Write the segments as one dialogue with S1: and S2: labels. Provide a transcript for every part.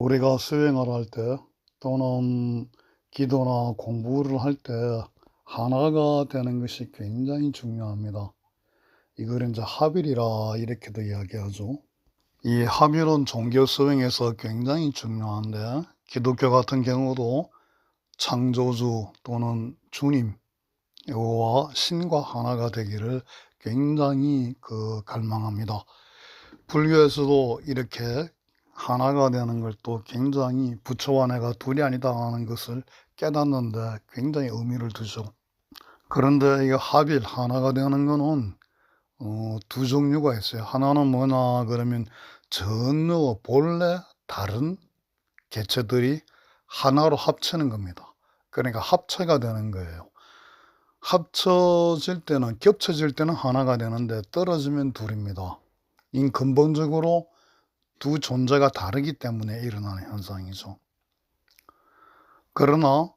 S1: 우리가 수행을 할 때 또는 기도나 공부를 할 때 하나가 되는 것이 굉장히 중요합니다. 이걸 이제 합일이라 이렇게도 이야기하죠. 이 합일은 종교 수행에서 굉장히 중요한데, 기독교 같은 경우도 창조주 또는 주님, 여호와 신과 하나가 되기를 굉장히 갈망합니다. 불교에서도 이렇게 하나가 되는 걸 또 굉장히 부처와 내가 둘이 아니다 하는 것을 깨닫는데 굉장히 의미를 두죠. 그런데 이 합일, 하나가 되는 거는 두 종류가 있어요. 하나는 뭐냐 그러면 전혀 본래 다른 개체들이 하나로 합치는 겁니다. 그러니까 합체가 되는 거예요. 합쳐질 때는, 겹쳐질 때는 하나가 되는데 떨어지면 둘입니다. 이 근본적으로 두 존재가 다르기 때문에 일어나는 현상이죠. 그러나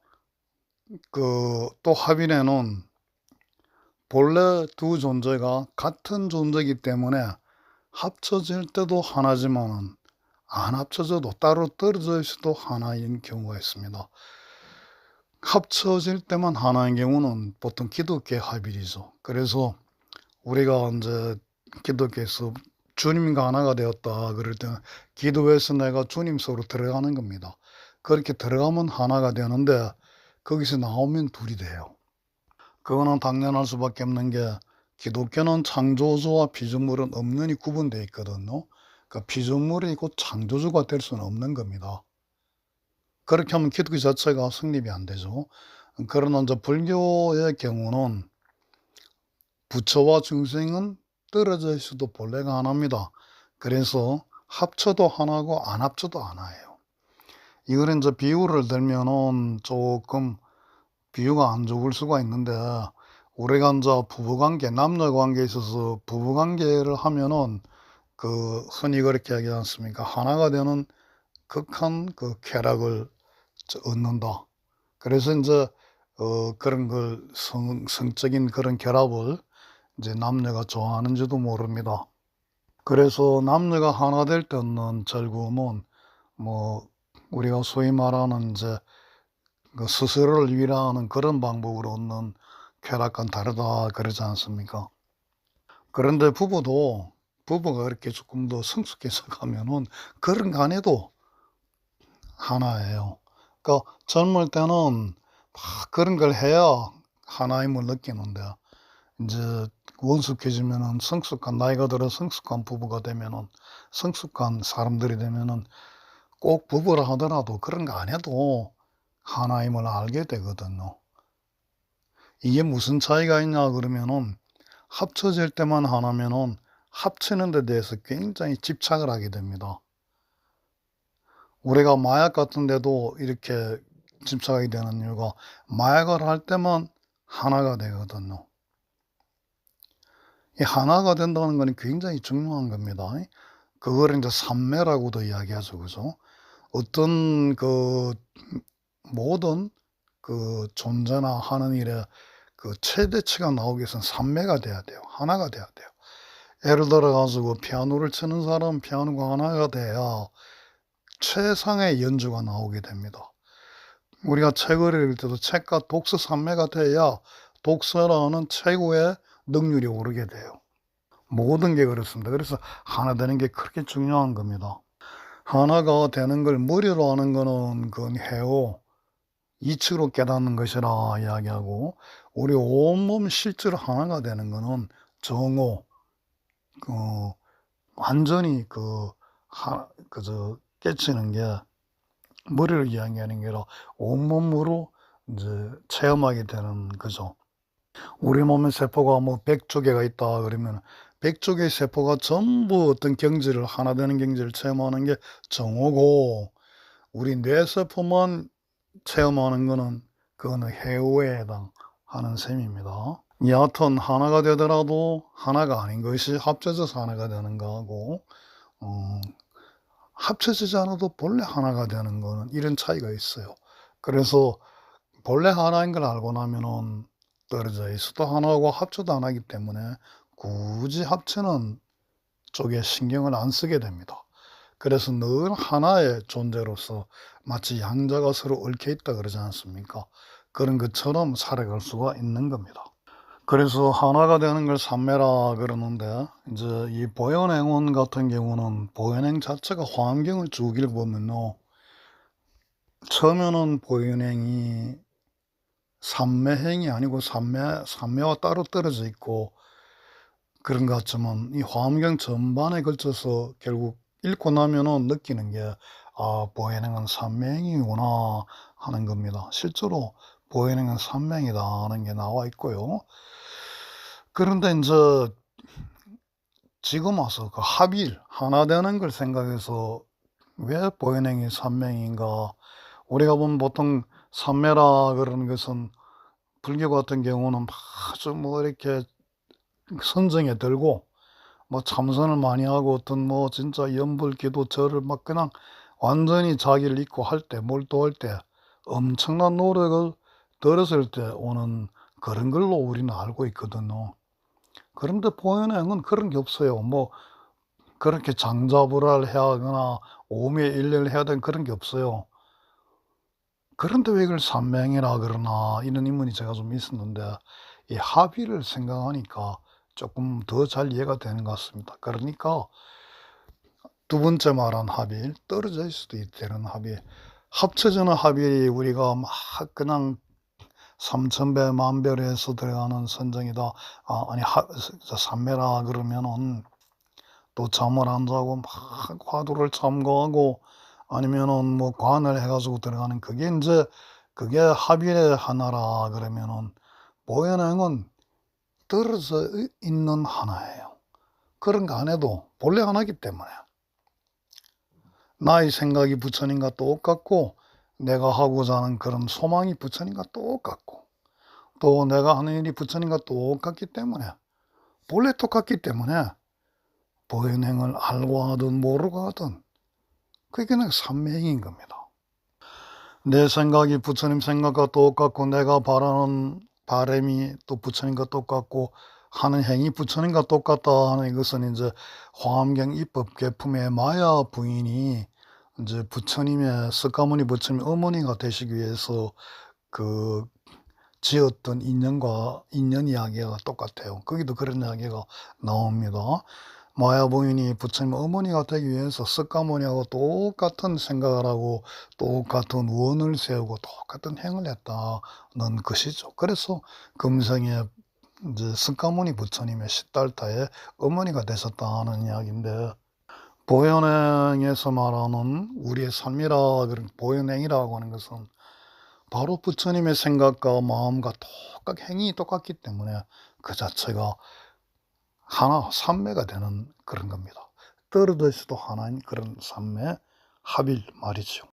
S1: 또 합일에는 본래 두 존재가 같은 존재이기 때문에 합쳐질 때도 하나지만 안 합쳐져도 따로 떨어져 있어도 하나인 경우가 있습니다. 합쳐질 때만 하나인 경우는 보통 기독교의 합일이죠. 그래서 우리가 이제 기독교에서 주님과 하나가 되었다 그럴 때는 기도에서 내가 주님 속으로 들어가는 겁니다. 그렇게 들어가면 하나가 되는데 거기서 나오면 둘이 돼요. 그거는 당연할 수밖에 없는 게, 기독교는 창조주와 피조물은 없는이 구분되어 있거든요. 그러니까 피조물이 곧 창조주가 될 수는 없는 겁니다. 그렇게 하면 기독교 자체가 성립이 안 되죠. 그러나 이제 불교의 경우는 부처와 중생은 떨어져 있어도 본래가 하나입니다. 그래서 합쳐도 하나고 안 합쳐도 하나예요. 이거는 이제 비유를 들면은 조금 비유가 안 좋을 수가 있는데, 우리가 이제 부부관계, 남녀관계에 있어서 부부관계를 하면은 흔히 그렇게 얘기하지 않습니까? 하나가 되는 극한 쾌락을 얻는다. 그래서 이제 그런 걸 성적인 그런 결합을 이제 남녀가 좋아하는지도 모릅니다. 그래서 남녀가 하나 될 때 얻는 즐거움은 뭐 우리가 소위 말하는 이제 스스로를 위로하는 그런 방법으로 얻는 쾌락과는 다르다 그러지 않습니까? 그런데 부부가 이렇게 조금 더 성숙해서 가면은 그런 거 안 해도 하나예요. 그러니까 젊을 때는 막 그런 걸 해야 하나임을 느끼는데, 이제 원숙해지면은, 나이가 들어 성숙한 부부가 되면은, 성숙한 사람들이 되면은 꼭 부부라 하더라도 그런 거 안 해도 하나임을 알게 되거든요. 이게 무슨 차이가 있냐 그러면은, 합쳐질 때만 하나면은 합치는 데 대해서 굉장히 집착을 하게 됩니다. 우리가 마약 같은 데도 이렇게 집착하게 되는 이유가, 마약을 할 때만 하나가 되거든요. 이 하나가 된다는 건 굉장히 중요한 겁니다. 그걸 이제 삼매라고도 이야기하죠. 그죠? 어떤 모든 존재나 하는 일에 최대치가 나오기 위해서는 삼매가 돼야 돼요. 하나가 돼야 돼요. 예를 들어 가지고 피아노를 치는 사람은 피아노가 하나가 돼야 최상의 연주가 나오게 됩니다. 우리가 책을 읽을 때도 책과 독서 삼매가 돼야 독서라는 최고의 능률이 오르게 돼요. 모든 게 그렇습니다. 그래서 하나 되는 게 그렇게 중요한 겁니다. 하나가 되는 걸 머리로 하는 거는 그건 해오, 이치로 깨닫는 것이라 이야기하고, 우리 온몸 실제로 하나가 되는 거는 정오, 완전히 깨치는 게 머리를 이야기하는 게 아니라 온몸으로 이제 체험하게 되는 거죠. 우리 몸에 세포가 뭐 100조 개가 있다 그러면 100조 개의 세포가 전부 어떤 경지를, 하나 되는 경지를 체험하는 게 정오고, 우리 뇌세포만 체험하는 거는 그거는 해오에 해당하는 셈입니다. 여하튼 하나가 되더라도 하나가 아닌 것이 합쳐져서 하나가 되는 거하고, 합쳐지지 않아도 본래 하나가 되는 거는 이런 차이가 있어요. 그래서 본래 하나인 걸 알고 나면은 떨어져 있어도 하나고 합쳐도 하나이기 때문에 굳이 합치는 쪽에 신경을 안 쓰게 됩니다. 그래서 늘 하나의 존재로서 마치 양자가 서로 얽혀 있다 그러지 않습니까? 그런 것처럼 살아갈 수가 있는 겁니다. 그래서 하나가 되는 걸 삼매라 그러는데, 이제 이 보현행원 같은 경우는 보현행 자체가 환경을 쭉 읽어보면요, 처음에는 보현행이 삼매행이 아니고 삼매와 따로 떨어져 있고 그런 것 같지만, 이 화엄경 전반에 걸쳐서 결국 읽고 나면은 느끼는 게, 아, 보현행은 삼매행이구나 하는 겁니다. 실제로 보현행은 삼매행이다 하는 게 나와 있고요. 그런데 이제 지금 와서 그 합일, 하나 되는 걸 생각해서 왜 보현행이 삼매행인가? 우리가 보면 보통 삼매라 그러는 것은 불교 같은 경우는 아주 뭐 이렇게 선정에 들고 뭐 참선을 많이 하고 어떤 뭐 진짜 염불 기도 절을 막 그냥 완전히 자기를 잊고 할 때, 몰두할 때 엄청난 노력을 들었을 때 오는 그런 걸로 우리는 알고 있거든요. 그런데 보현행은 그런 게 없어요. 뭐 그렇게 장자불알 해야 하거나 오매일렬 해야 되는 그런 게 없어요. 그런데 왜 이걸 삼맹이라 그러나 이런 의문이 제가 좀 있었는데, 이 합의를 생각하니까 조금 더 잘 이해가 되는 것 같습니다. 그러니까 두 번째 말한 합일, 떨어져 있을 수도 있다는 합일, 합쳐지는 합일이 우리가 막 그냥 삼천배 만별에서 들어가는 선정이다, 아니 삼매라 그러면은 또 잠을 안 자고 막 화두를 참고하고 아니면은 뭐 관을 해 가지고 들어가는 그게 인제 그게 합일의 하나라 그러면은, 보현행은 떨어져 있는 하나예요. 그런 거 안 해도 본래 하나이기 때문에 나의 생각이 부처님과 똑같고 내가 하고자 하는 그런 소망이 부처님과 똑같고 또 내가 하는 일이 부처님과 똑같기 때문에, 본래 똑같기 때문에 보현행을 알고 하든 모르고 하든 그게 그냥 삼매행인 겁니다. 내 생각이 부처님 생각과 똑같고 내가 바라는 바람이 또 부처님과 똑같고 하는 행위 부처님과 똑같다 하는 이것은 이제 화엄경 입법 계품의 마야 부인이 이제 부처님의 석가모니 부처님 어머니가 되시기 위해서 그 지었던 인연 이야기가 똑같아요. 거기도 그런 이야기가 나옵니다. 마야 부인이 부처님 어머니가 되기 위해서 석가모니하고 똑같은 생각을 하고 똑같은 원을 세우고 똑같은 행을 했다는 것이죠. 그래서 금생에 이제 석가모니 부처님의 시달타의 어머니가 되셨다는 이야기인데, 보현행에서 말하는 우리의 삶이라 그런 보현행이라고 하는 것은 바로 부처님의 생각과 마음과 행위 똑같기 때문에 그 자체가 하나, 삼매가 되는 그런 겁니다. 떨어져 있어도 하나인 그런 삼매, 합일 말이죠.